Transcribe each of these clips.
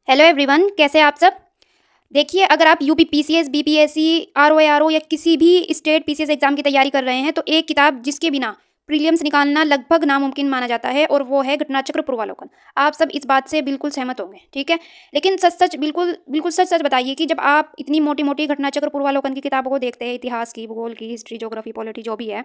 Hello everyone, कैसे हैं आप सब। देखिए, अगर आप यूपी पीसीएस, बीपीएससी, आरओ या किसी भी स्टेट पीसीएस एग्जाम की तैयारी कर रहे हैं तो एक किताब जिसके बिना प्रीलिम्स निकालना लगभग नामुमकिन माना जाता है और वो है घटनाचक्र पूर्वालोकन। आप सब इस बात से बिल्कुल सहमत होंगे, ठीक है। लेकिन सच सच बिल्कुल बिल्कुल सच सच बताइए कि जब आप इतनी मोटी मोटी घटनाचक्र पूर्वालोकन की किताबों को देखते हैं, इतिहास की, भूगोल की, हिस्ट्री, ज्योग्राफी, पॉलिटी जो भी है,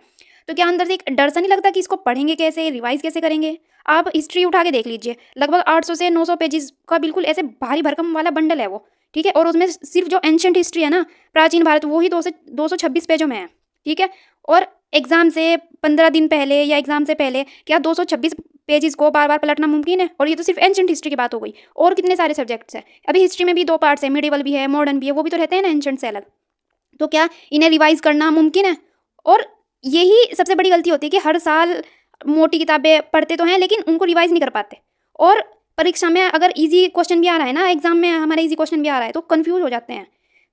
तो क्या अंदर से एक डर सा नहीं लगता कि इसको पढ़ेंगे कैसे, रिवाइज कैसे करेंगे। आप हिस्ट्री उठा के देख लीजिए, लगभग 800 से 900 पेजेस का बिल्कुल ऐसे भारी भरकम वाला बंडल है वो, ठीक है। और उसमें सिर्फ जो एंशंट हिस्ट्री है ना, प्राचीन भारत, वो ही 226 पेजों में है, ठीक है। और एग्जाम से 15 दिन पहले या एग्जाम से पहले क्या 226 पेजेस को बार बार पलटना मुमकिन है। और ये तो सिर्फ एंशंट हिस्ट्री की बात हो गई, और कितने सारे सब्जेक्ट्स हैं। अभी हिस्ट्री में भी 2 पार्ट्स है, मिडिवल भी है, मॉडर्न भी है, वो भी तो रहते हैं ना एंशंट से अलग। तो क्या इन्हें रिवाइज करना मुमकिन है। और यही सबसे बड़ी गलती होती है कि हर साल मोटी किताबें पढ़ते तो हैं लेकिन उनको रिवाइज नहीं कर पाते। और परीक्षा में अगर इजी क्वेश्चन भी आ रहा है ना, एग्जाम में हमारे इजी क्वेश्चन भी आ रहा है तो कंफ्यूज हो जाते हैं।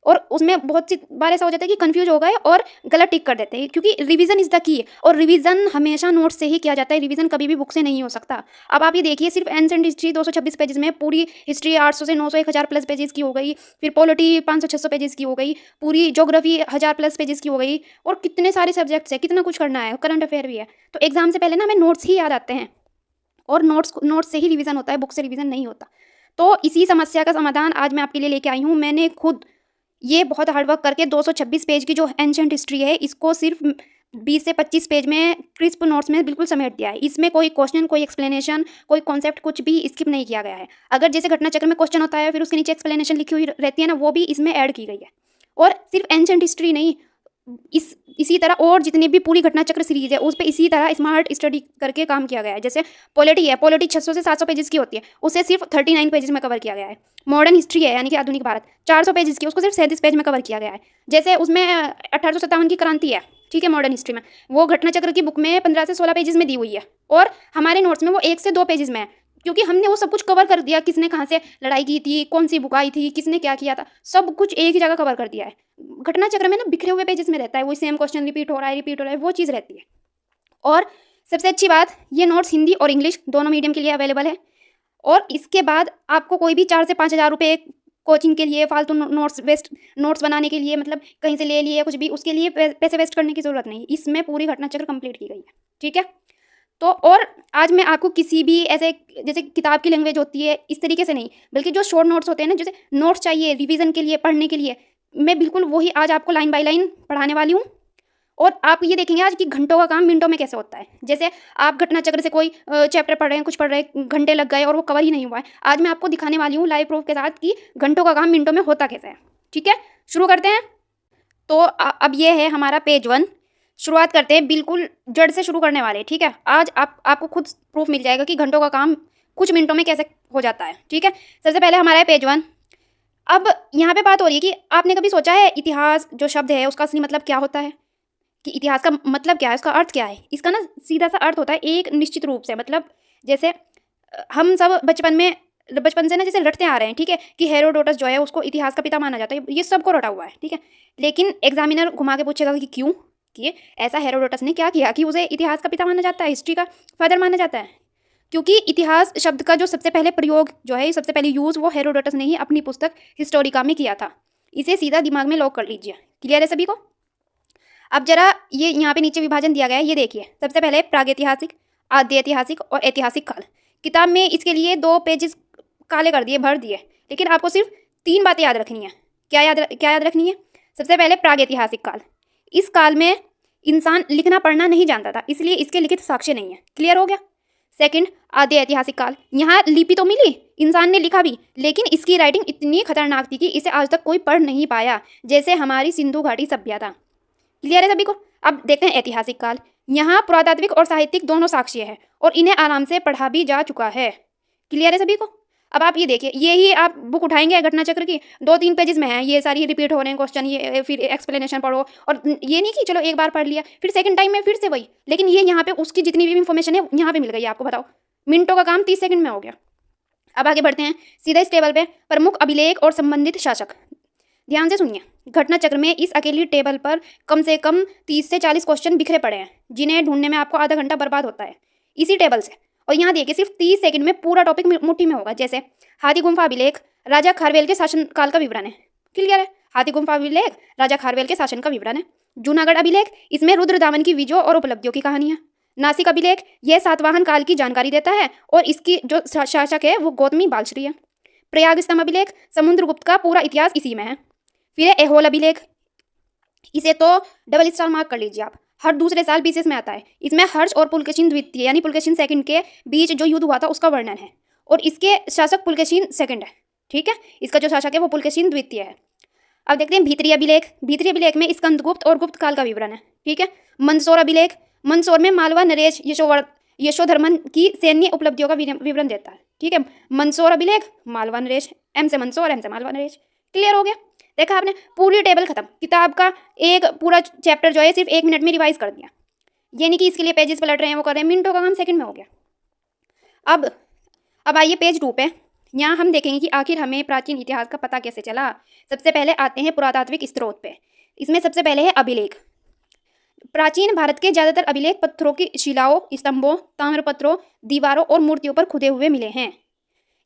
और उसमें बहुत सी बार ऐसा हो जाता है कि कंफ्यूज हो गए और गलत टिक कर देते हैं, क्योंकि रिवीजन इज द की। और रिवीजन हमेशा नोट से ही किया जाता है, रिवीजन कभी भी बुक से नहीं हो सकता। अब आप ये देखिए, सिर्फ एंसेंट हिस्ट्री 226 पेजेस में, पूरी हिस्ट्री 800 से 900 1000 प्लस पेजेस की हो गई, फिर पॉलिटी 500-600 पेजेस की हो गई, पूरी ज्योग्राफी 1000 प्लस पेजेस की हो गई। और कितने सारे सब्जेक्ट्स है, कितना कुछ करना है, करंट अफेयर भी है। तो एग्जाम से पहले ना हमें नोट्स ही याद आते हैं, और नोट्स से ही रिवीजन होता है, बुक से रिवीजन नहीं होता। तो इसी समस्या का समाधान आज मैं आपके लिए लेके आई हूँ। मैंने खुद ये बहुत हार्डवर्क करके 226 पेज की जो एंशंट हिस्ट्री है, इसको सिर्फ 20 से 25 पेज में क्रिस्प नोट्स में बिल्कुल समेट दिया है। इसमें कोई क्वेश्चन, कोई एक्सप्लेनेशन, कोई कॉन्सेप्ट कुछ भी स्किप नहीं किया गया है। अगर जैसे घटना चक्र में क्वेश्चन होता है फिर उसके नीचे एक्सप्लेनेशन लिखी हुई रहती है ना, वो भी इसमें ऐड की गई है। और सिर्फ एंशंट हिस्ट्री नहीं, इसी तरह और जितनी भी पूरी घटना चक्र सीरीज है उस पर इसी तरह स्मार्ट स्टडी करके काम किया गया है। जैसे पॉलिटी है, पॉलिटी 600 से 700 पेजेस की होती है, उसे सिर्फ 39 पेजेस में कवर किया गया है। मॉडर्न हिस्ट्री है यानी कि आधुनिक भारत, 400 पेजेस की, उसको सिर्फ 37 पेज में कवर किया गया है। जैसे उसमें 1857 की क्रांति है, ठीक है, मॉडर्न हिस्ट्री में, वो घटना चक्र की बुक में 15 से 16 पेजेस में दी हुई है। और हमारे नोट्स में वो 1 से 2 पेजेस में है, क्योंकि हमने वो सब कुछ कवर कर दिया। किसने कहाँ से लड़ाई की थी, कौन सी बुक आई थी, किसने क्या किया था, सब कुछ एक ही जगह कवर कर दिया है। घटना चक्र में ना बिखरे हुए पेजेस में रहता है, वो सेम क्वेश्चन रिपीट हो रहा है, वो चीज़ रहती है। और सबसे अच्छी बात, ये नोट्स हिंदी और इंग्लिश दोनों मीडियम के लिए अवेलेबल है। और इसके बाद आपको कोई भी 4 से 5 हज़ार रुपये कोचिंग के लिए, फालतू नोट्स बनाने के लिए, मतलब कहीं से ले लिए कुछ भी, उसके लिए पैसे वेस्ट करने की ज़रूरत नहीं। इसमें पूरी घटना चक्र कंप्लीट की गई है, ठीक है। तो और आज मैं आपको किसी भी ऐसे, जैसे किताब की लैंग्वेज होती है इस तरीके से नहीं, बल्कि जो शॉर्ट नोट्स होते हैं ना, जैसे नोट्स चाहिए रिवीजन के लिए, पढ़ने के लिए, मैं बिल्कुल वही आज आपको लाइन बाय लाइन पढ़ाने वाली हूँ। और आप ये देखेंगे आज कि घंटों का काम मिनटों में कैसे होता है। जैसे आप घटना चक्र से कोई चैप्टर पढ़ रहे हैं, कुछ पढ़ रहे हैं, घंटे लग गए और वो कवर ही नहीं हुआ है। आज मैं आपको दिखाने वाली हूँ लाइव प्रूफ के साथ कि घंटों का काम मिनटों में होता कैसे है, ठीक है। शुरू करते हैं। तो अब ये है हमारा पेज 1। शुरुआत करते हैं, बिल्कुल जड़ से शुरू करने वाले, ठीक है। आज आपको खुद प्रूफ मिल जाएगा कि घंटों का काम कुछ मिनटों में कैसे हो जाता है, ठीक है। सबसे पहले हमारा है पेज 1। अब यहाँ पे बात हो रही है कि आपने कभी सोचा है इतिहास जो शब्द है उसका असली मतलब क्या होता है, कि इतिहास का मतलब क्या है, उसका अर्थ क्या है। इसका ना सीधा सा अर्थ होता है एक निश्चित रूप से, मतलब जैसे हम सब बचपन से ना जैसे रटते आ रहे हैं, ठीक है, कि हेरोडोटस जो है उसको इतिहास का पिता माना जाता है, ये सबको रटा हुआ है, ठीक है। लेकिन एग्जामिनर घुमा के पूछेगा कि क्यों, कि ऐसा हेरोडोटस ने क्या किया कि उसे इतिहास का पिता माना जाता है, हिस्ट्री का फादर माना जाता है। क्योंकि इतिहास शब्द का जो सबसे पहले प्रयोग जो है, सबसे पहले यूज़, वो हेरोडोटस ने ही अपनी पुस्तक हिस्टोरिका में किया था। इसे सीधा दिमाग में लॉक कर लीजिए। क्लियर है सभी को। अब जरा ये यहाँ पे नीचे विभाजन दिया गया है, ये देखिए। सबसे पहले प्रागैतिहासिक, आद्य ऐतिहासिक और ऐतिहासिक काल। किताब में इसके लिए 2 पेजेस काले कर दिए, भर दिए, लेकिन आपको सिर्फ 3 बातें याद रखनी है। क्या याद रखनी है। सबसे पहले प्रागैतिहासिक काल। इस काल में इंसान लिखना पढ़ना नहीं जानता था, इसलिए इसके लिखित साक्ष्य नहीं है। क्लियर हो गया। सेकंड, आद्य ऐतिहासिक काल। यहाँ लिपि तो मिली, इंसान ने लिखा भी, लेकिन इसकी राइटिंग इतनी खतरनाक थी कि इसे आज तक कोई पढ़ नहीं पाया, जैसे हमारी सिंधु घाटी सभ्यता। क्लियर है सभी को। अब देखते हैं ऐतिहासिक काल। यहाँ पुरातात्विक और साहित्यिक दोनों साक्ष्य है और इन्हें आराम से पढ़ा भी जा चुका है। क्लियर है सभी को। अब आप ये देखिए, ये ही आप बुक उठाएंगे घटना चक्र की, 2-3 पेजेस में है, ये सारी रिपीट हो रहे हैं क्वेश्चन, ये फिर एक्सप्लेनेशन पढ़ो। और ये नहीं कि चलो एक बार पढ़ लिया फिर सेकंड टाइम में फिर से वही, लेकिन ये यहाँ पे उसकी जितनी भी इंफॉर्मेशन है यहाँ पे मिल गई आपको। बताओ, मिनटों का काम 30 सेकंड में हो गया। अब आगे बढ़ते हैं सीधा इस टेबल पे, प्रमुख अभिलेख और संबंधित शासक। ध्यान से सुनिए, घटना चक्र में इस अकेली टेबल पर कम से कम 30 से 40 क्वेश्चन बिखरे पड़े हैं, जिन्हें ढूंढने में आपको आधा घंटा बर्बाद होता है इसी टेबल से। और यहाँ देखिए, सिर्फ 30 सेकंड में पूरा टॉपिक मुट्ठी में होगा। जैसे हाथी गुम्फा अभिलेख, राजा खारवेल के शासनकाल का विवरण है। क्लियर है। हाथी गुम्फा अभिलेख राजा खारवेल के शासन का विवरण है। जूनागढ़ अभिलेख इसमें रुद्रदामन की विजयों और उपलब्धियों की कहानी है। नासिक अभिलेख यह सातवाहन काल की जानकारी देता है और इसकी जो शासक है वो गौतमी बालश्री है। प्रयाग स्तंभ अभिलेख समुद्रगुप्त का पूरा इतिहास इसी में है। फिर है ऐहोल अभिलेख, इसे तो डबल स्टार मार्क कर लीजिए आप, हर दूसरे साल बीसीएस में आता है। इसमें हर्ष और पुलकेशिन द्वितीय यानी पुलकेशिन सेकंड के बीच जो युद्ध हुआ था उसका वर्णन है और इसके शासक पुलकेशिन सेकंड है। ठीक है, इसका जो शासक है वो पुलकेशिन द्वितीय है। अब देखते हैं भीतरी अभिलेख। भीतरी अभिलेख में स्कंदगुप्त और गुप्त काल का विवरण है। ठीक है। मंदसौर अभिलेख, मंदसौर में मालवा नरेश यशोधर्मन की सैन्य उपलब्धियों का विवरण देता है। ठीक है, मंदसौर अभिलेख, मालवा नरेश, एम से मंदसौर, एम से मालवा नरेश। क्लियर हो गया। देखा आपने, पूरी टेबल खत्म। किताब का एक पूरा चैप्टर जो है सिर्फ 1 मिनट में रिवाइज कर दिया। ये नहीं कि इसके लिए पेजेस पलट रहे हैं वो कर रहे हैं, मिनटों का काम सेकंड में हो गया। अब आइए पेज 2 पे। यहाँ हम देखेंगे कि आखिर हमें प्राचीन इतिहास का पता कैसे चला। सबसे पहले आते हैं पुरातात्विक स्रोत पे। इसमें सबसे पहले है अभिलेख। प्राचीन भारत के ज्यादातर अभिलेख पत्थरों की शिलाओं, स्तंभों, ताम्रपत्रों, दीवारों और मूर्तियों पर खुदे हुए मिले हैं।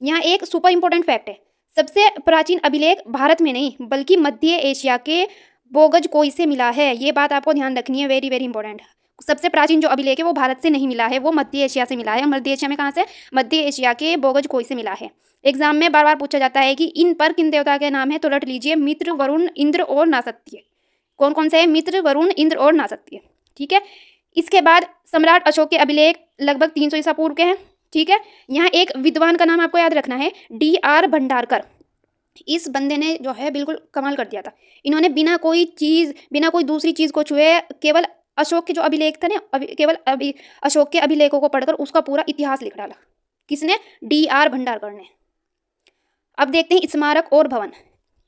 यहाँ एक सुपर इंपॉर्टेंट फैक्ट है, सबसे प्राचीन अभिलेख भारत में नहीं बल्कि मध्य एशिया के बोगजकोई से मिला है। ये बात आपको ध्यान रखनी है, वेरी वेरी इंपॉर्टेंट। सबसे प्राचीन जो अभिलेख है वो भारत से नहीं मिला है, वो मध्य एशिया से मिला है। मध्य एशिया में कहाँ से? मध्य एशिया के बोगजकोई से मिला है। एग्जाम में बार बार पूछा जाता है कि इन पर किन देवता के नाम है, तो रट लीजिए, मित्र, वरुण, इंद्र और नासत्य। कौन कौन से है? मित्र, वरुण, इंद्र और नासत्य। ठीक है। इसके बाद सम्राट अशोक के अभिलेख लगभग 300 ईसा पूर्व के हैं। ठीक है। यहाँ एक विद्वान का नाम आपको याद रखना है, D.R. भंडारकर। इस बंदे ने जो है बिल्कुल कमाल कर दिया था। इन्होंने बिना कोई दूसरी चीज़ को छुए केवल अशोक के जो अभिलेख थे ना, अशोक के अभिलेखों को पढ़कर उसका पूरा इतिहास लिख डाला। किसने? D.R. भंडारकर ने। अब देखते हैं स्मारक और भवन।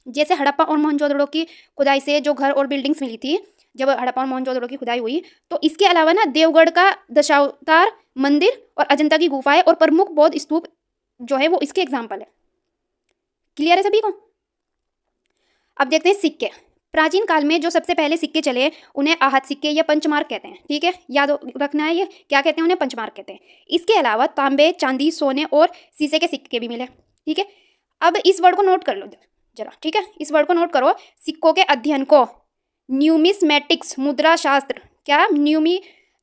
जैसे हड़प्पा और मोहनजोदड़ो की खुदाई से जो घर और बिल्डिंग्स मिली थी, जब हड़प्पा और मोहनजोदड़ो की खुदाई हुई, तो इसके अलावा ना देवगढ़ का दशावतार मंदिर और अजंता की गुफाएं और प्रमुख बौद्ध स्तूप जो है वो इसके एग्जाम्पल है। क्लियर है सभी को? अब देखते हैं सिक्के। प्राचीन काल में जो सबसे पहले सिक्के चले उन्हें आहत सिक्के या पंचमार्क कहते हैं। ठीक है, याद रखना है ये क्या कहते हैं, उन्हें पंचमार्क कहते हैं। इसके अलावा तांबे, चांदी, सोने और शीशे के सिक्के भी मिले। ठीक है। अब इस वर्ड को नोट कर लो जरा। ठीक है, इस वर्ड को नोट करो। सिक्कों के अध्ययन को न्यूमिस्मेटिक्स मुद्रा शास्त्र, क्या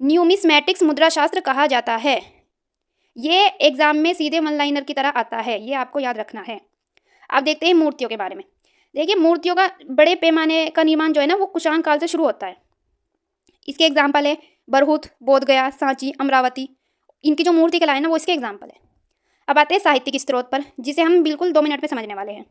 न्यूमिस्मेटिक्स मुद्रा शास्त्र कहा जाता है। ये एग्जाम में सीधे वन लाइनर की तरह आता है, ये आपको याद रखना है। अब देखते हैं मूर्तियों के बारे में। देखिए, मूर्तियों का बड़े पैमाने का निर्माण जो है ना वो कुषाण काल से शुरू होता है। इसके एग्जाम्पल है बरहुत, बोधगया, सांची, अमरावती। इनकी जो मूर्ति कला है ना वो इसके एग्जाम्पल है। अब आते हैं साहित्यिक स्रोत पर, जिसे हम बिल्कुल 2 मिनट में समझने वाले हैं।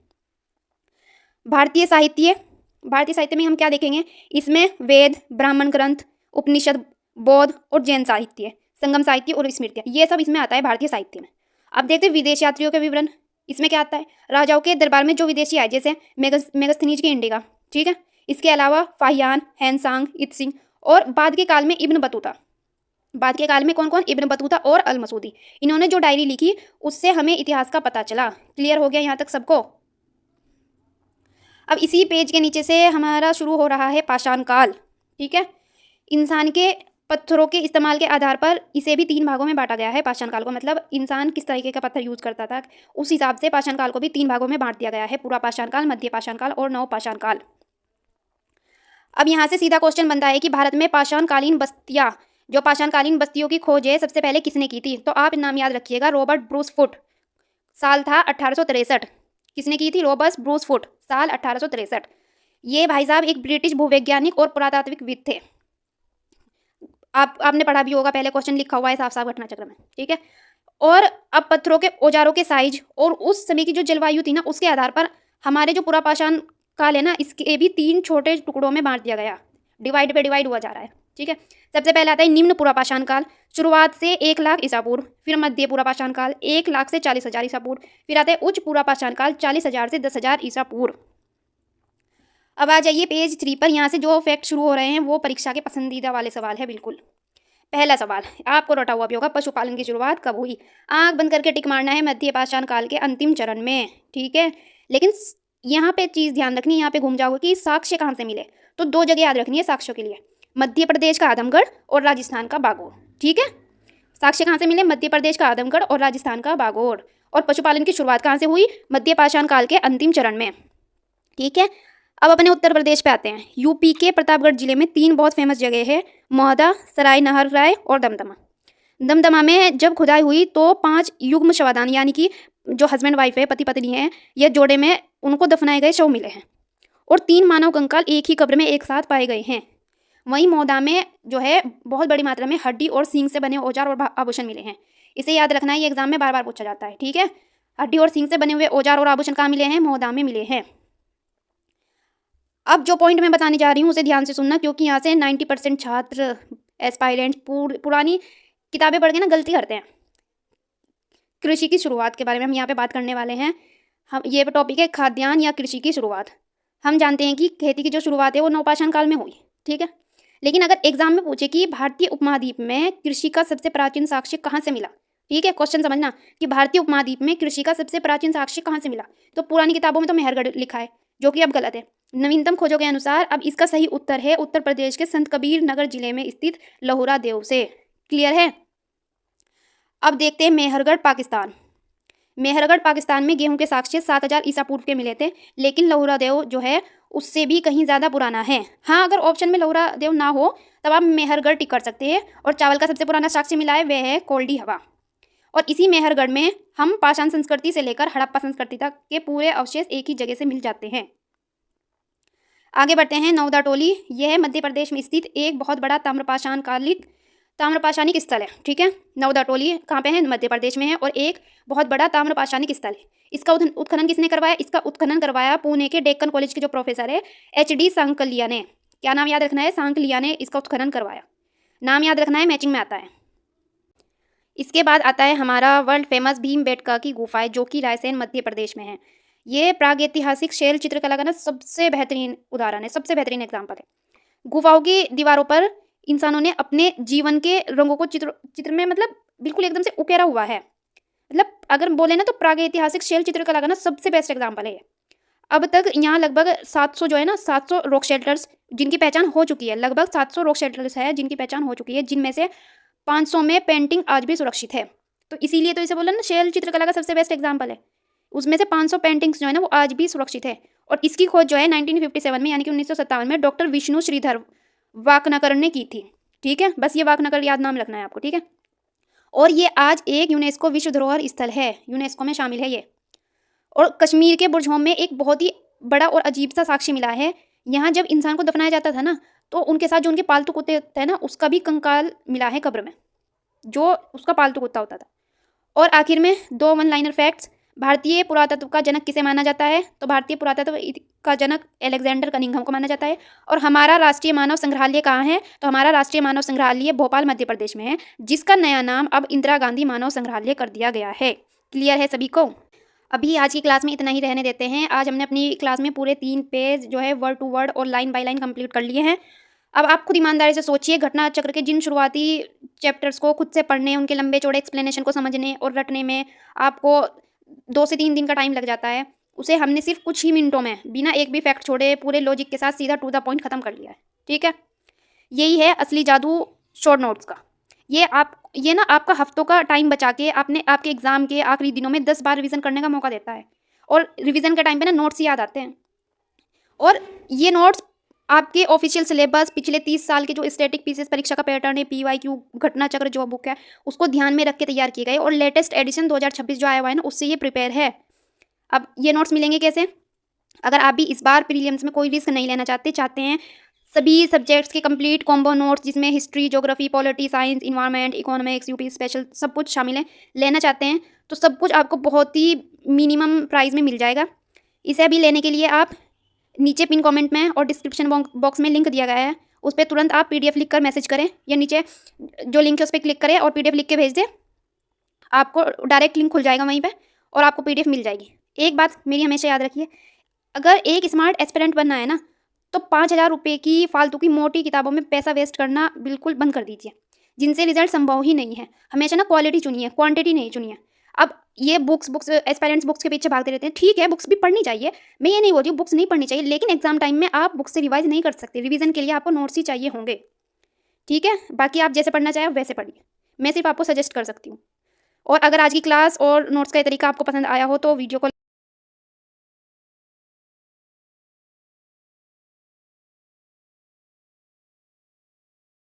भारतीय साहित्य में हम क्या देखेंगे? इसमें वेद, ब्राह्मण ग्रंथ, उपनिषद, बौद्ध और जैन साहित्य, संगम साहित्य और स्मृतियाँ, ये सब इसमें आता है भारतीय साहित्य में। अब देखते हैं विदेश यात्रियों के विवरण। इसमें क्या आता है? राजाओं के दरबार में जो विदेशी आए, जैसे मेगस्थनीज के इंडिका। ठीक है। इसके अलावा फाहियान, हैंसांग, इत्सिंग और बाद के काल में इब्न बतूता। बाद के काल में कौन कौन? इब्न बतूता और अल मसूदी। इन्होंने जो डायरी लिखी उससे हमें इतिहास का पता चला। क्लियर हो गया यहाँ तक सबको? अब इसी पेज के नीचे से हमारा शुरू हो रहा है पाषाण काल। ठीक है। इंसान के पत्थरों के इस्तेमाल के आधार पर इसे भी 3 भागों में बांटा गया है पाषाण काल को। मतलब इंसान किस तरीके का पत्थर यूज करता था उस हिसाब से पाषाण काल को भी 3 भागों में बांट दिया गया है, पूरा पाषाण काल, मध्य पाषाण काल और नव पाषाण काल। अब यहाँ से सीधा क्वेश्चन बनता है कि भारत में पाषाणकालीन बस्तियाँ, जो पाषाणकालीन बस्तियों की खोज है सबसे पहले किसने की थी? तो आप नाम याद रखिएगा, रॉबर्ट ब्रूस फुट। साल था 1863। किसने की थी? रॉबर्ट ब्रूस फुट, साल 1863। ये भाई साहब एक ब्रिटिश भूवैज्ञानिक और पुरातात्विकविद थे। आपने पढ़ा भी होगा, पहले क्वेश्चन लिखा हुआ है साफ साफ घटनाचक्र में। ठीक है। और अब पत्थरों के औजारों के साइज और उस समय की जो जलवायु थी ना उसके आधार पर हमारे जो पूरा पाषाण काल है ना इसके भी 3 छोटे टुकड़ों में बांट दिया गया, डिवाइड पे डिवाइड हुआ जा रहा है। ठीक है। सबसे पहले आता है निम्न पूरा पाषाण काल, शुरुआत से 1 लाख ईसा पूर्व। फिर मध्य पूरा पाषाण काल 1 लाख से 40,000 ईसा पूर्व। फिर आता है उच्च पूरा पाषाण काल 40,000 से 10,000 ईसा पूर्व। अब आ जाइए पेज 3 पर। यहाँ से जो फैक्ट शुरू हो रहे हैं वो परीक्षा के पसंदीदा वाले सवाल है। बिल्कुल पहला सवाल आपको रटा हुआ भी होगा, पशुपालन की शुरुआत कब हुई? आंख बंद करके टिक मारना है, मध्य पाषाण काल के अंतिम चरण में। ठीक है। लेकिन यहाँ पे चीज़ ध्यान रखनी है, यहाँ पे घूम जाओगे कि साक्ष्य कहाँ से मिले, तो 2 जगह याद रखनी है साक्ष्यों के लिए, मध्य प्रदेश का आदमगढ़ और राजस्थान का बागोर। ठीक है। साक्ष्य कहाँ से मिले? मध्य प्रदेश का आदमगढ़ और राजस्थान का बागोर। और पशुपालन की शुरुआत कहाँ से हुई? मध्य पाषाण काल के अंतिम चरण में। ठीक है, अब अपने उत्तर प्रदेश पे आते हैं। यूपी के प्रतापगढ़ जिले में 3 बहुत फेमस जगह है, मौदा, सराय नहर राय और दमदमा। दमदमा में जब खुदाई हुई तो 5 युग्म शवदान, यानी कि जो हस्बैंड वाइफ है, पति पत्नी है, यह जोड़े में उनको दफनाए गए शव मिले हैं और 3 मानव कंकाल एक ही कब्र में एक साथ पाए गए हैं। वहीं मौदा में जो है बहुत बड़ी मात्रा में हड्डी और सींग से बने औजार और आभूषण मिले हैं। इसे याद रखना है, ये एग्जाम में बार बार पूछा जाता है। ठीक है, हड्डी और सींग से बने हुए औजार और आभूषण कहाँ मिले हैं? मौदा में मिले हैं। अब जो पॉइंट मैं बताने जा रही हूँ उसे ध्यान से सुनना, क्योंकि यहाँ से 90% छात्र एस्पायरेंट पुरानी किताबें पढ़ के ना गलती करते हैं। कृषि की शुरुआत के बारे में हम यहाँ पे बात करने वाले हैं। हम ये टॉपिक है खाद्यान्न या कृषि की शुरुआत। हम जानते हैं कि खेती की जो शुरुआत है वो नवपाषाण काल में हुई। ठीक है, लेकिन अगर एग्जाम में पूछे कि भारतीय उपमहाद्वीप में कृषि का सबसे प्राचीन साक्ष्य कहाँ से मिला, ठीक है, क्वेश्चन समझना कि भारतीय उपमहाद्वीप में कृषि का सबसे प्राचीन साक्ष्य कहाँ से मिला, तो पुरानी किताबों में तो मेहरगढ़ लिखा है, जो कि अब गलत है। नवीनतम खोजों के अनुसार अब इसका सही उत्तर है उत्तर प्रदेश के संत कबीर नगर जिले में स्थित लहुरा देव से। क्लियर है? अब देखते हैं मेहरगढ़ पाकिस्तान। मेहरगढ़ पाकिस्तान में गेहूं के साक्ष्य 7000 ईसा पूर्व के मिले थे, लेकिन लहुरा देव जो है उससे भी कहीं ज़्यादा पुराना है। हाँ, अगर ऑप्शन में लहुरा देव ना हो तब आप मेहरगढ़ टिक कर सकते हैं। और चावल का सबसे पुराना साक्ष्य मिला है वह है कोल्डी हवा। और इसी मेहरगढ़ में हम पाषाण संस्कृति से लेकर हड़प्पा संस्कृति तक के पूरे अवशेष एक ही जगह से मिल जाते हैं। आगे बढ़ते हैं। नौदा टोली, यह मध्य प्रदेश में स्थित एक बहुत बड़ा ताम्रपाषाणिक स्थल है। ठीक है, नौदा टोली कहाँ पे है? मध्य प्रदेश में है और एक बहुत बड़ा ताम्रपाषाणिक स्थल है। इसका उत्खनन किसने करवाया? इसका उत्खनन करवाया पुणे के डेक्कन कॉलेज के जो प्रोफेसर है HD सांकलिया ने। क्या नाम याद रखना है? सांकलिया ने इसका उत्खनन करवाया। नाम याद रखना है, मैचिंग में आता है। इसके बाद आता है हमारा वर्ल्ड फेमस भीमबेटका की गुफाएं, जो कि रायसेन मध्य प्रदेश में है। ये प्रागैतिहासिक शैल चित्रकला का ना सबसे बेहतरीन उदाहरण है, सबसे बेहतरीन एग्जाम्पल है। गुफाओं की दीवारों पर इंसानों ने अपने जीवन के रंगों को चित्र में मतलब बिल्कुल एकदम से उकेरा हुआ है। मतलब अगर बोले ना तो प्रागैतिहासिक शैल चित्रकला का ना सबसे बेस्ट एग्जाम्पल है। अब तक यहाँ लगभग 700 जो है ना 700 रॉक शेल्टर्स जिनकी पहचान हो चुकी है, लगभग 700 रॉक शेल्टर्स है जिनकी पहचान हो चुकी है, जिनमें से 500 में पेंटिंग आज भी सुरक्षित है। तो इसीलिए तो इसे बोला ना शैल चित्रकला का सबसे बेस्ट एग्जाम्पल है। उसमें से 500 पेंटिंग्स जो है ना वो आज भी सुरक्षित है। और इसकी खोज जो है 1957 में यानी कि 1957 में डॉक्टर विष्णु श्रीधर वाकनकर ने की थी। ठीक है, बस ये वाकनकर याद नाम रखना है आपको। ठीक है, और ये आज एक यूनेस्को विश्व धरोहर स्थल है, यूनेस्को में शामिल है ये। और कश्मीर के बुरझोम में एक बहुत ही बड़ा और अजीब सा साक्ष्य मिला है। यहाँ जब इंसान को दफनाया जाता था ना तो उनके साथ जो उनके पालतू कुत्ते होते हैं ना उसका भी कंकाल मिला है कब्र में, जो उसका पालतू कुत्ता होता था। और आखिर में 2 वन लाइनर फैक्ट्स। भारतीय पुरातत्व का जनक किसे माना जाता है? तो भारतीय पुरातत्व का जनक अलेक्जेंडर कनिंघम को माना जाता है। और हमारा राष्ट्रीय मानव संग्रहालय कहाँ है? तो हमारा राष्ट्रीय मानव संग्रहालय भोपाल मध्य प्रदेश में है, जिसका नया नाम अब इंदिरा गांधी मानव संग्रहालय कर दिया गया है। क्लियर है सभी को? अभी आज की क्लास में इतना ही रहने देते हैं। आज हमने अपनी क्लास में पूरे 3 पेज जो है वर्ड टू वर्ड और लाइन बाय लाइन कंप्लीट कर लिए हैं। अब आप खुद ईमानदारी से सोचिए, घटना चक्र के जिन शुरुआती चैप्टर्स को खुद से पढ़ने, उनके लंबे चौड़े एक्सप्लेनेशन को समझने और रटने में आपको 2 से 3 दिन का टाइम लग जाता है, उसे हमने सिर्फ कुछ ही मिनटों में बिना एक भी फैक्ट छोड़े पूरे लॉजिक के साथ सीधा टू द पॉइंट खत्म कर लिया है। ठीक है, यही है असली जादू शॉर्ट नोट्स का। ये ना आपका हफ्तों का टाइम बचा के आपके एग्जाम के आखिरी दिनों में 10 बार रिवीजन करने का मौका देता है। और रिवीजन के टाइम पे ना नोट्स याद आते हैं। और ये नोट्स आपके ऑफिशियल सिलेबस, पिछले 30 साल के जो स्टैटिक पीसीएस परीक्षा का पैटर्न है, PYQ घटना चक्र जो बुक है, उसको ध्यान में रख के तैयार किए गए। और लेटेस्ट एडिशन 2026 जो आया हुआ है ना उससे ये प्रिपेयर है। अब ये नोट्स मिलेंगे कैसे? अगर आप भी इस बार प्रीलिम्स में कोई रिस्क नहीं लेना चाहते हैं, सभी सब्जेक्ट्स के कंप्लीट कॉम्बो नोट्स जिसमें history, geography, polity, science, environment, economics, UP special सब कुछ शामिल है, लेना चाहते हैं तो सब कुछ आपको बहुत ही मिनिमम प्राइस में मिल जाएगा। इसे अभी लेने के लिए आप नीचे पिन कमेंट में और डिस्क्रिप्शन बॉक्स में लिंक दिया गया है, उस पर तुरंत आप PDF लिख कर मैसेज करें, या नीचे जो लिंक है उस पर क्लिक करें और PDF लिख के भेज दें। आपको डायरेक्ट लिंक खुल जाएगा वहीं पे और आपको PDF मिल जाएगी। एक बात मेरी हमेशा याद रखिए, अगर एक स्मार्ट एस्पिरेंट बनना है ना तो 5000 रुपये की फालतू की मोटी किताबों में पैसा वेस्ट करना बिल्कुल बंद कर दीजिए, जिनसे रिजल्ट संभव ही नहीं है। हमेशा ना क्वालिटी चुनिए, क्वांटिटी नहीं चुनिए। अब ये बुक्स एस्पायरेंट्स बुक्स के पीछे भागते रहते हैं। ठीक है, बुक्स भी पढ़नी चाहिए, मैं ये नहीं बोल रही हूँ बुक्स नहीं पढ़नी चाहिए, लेकिन एग्जाम टाइम में आप बुक्स से रिवाइज नहीं कर सकते। रिवीजन के लिए आपको नोट्स ही चाहिए होंगे। ठीक है, बाकी आप जैसे पढ़ना चाहें वैसे पढ़िए, मैं सिर्फ आपको सजेस्ट कर सकती हूँ। और अगर आज की क्लास और नोट्स का ये तरीका आपको पसंद आया हो तो वीडियो को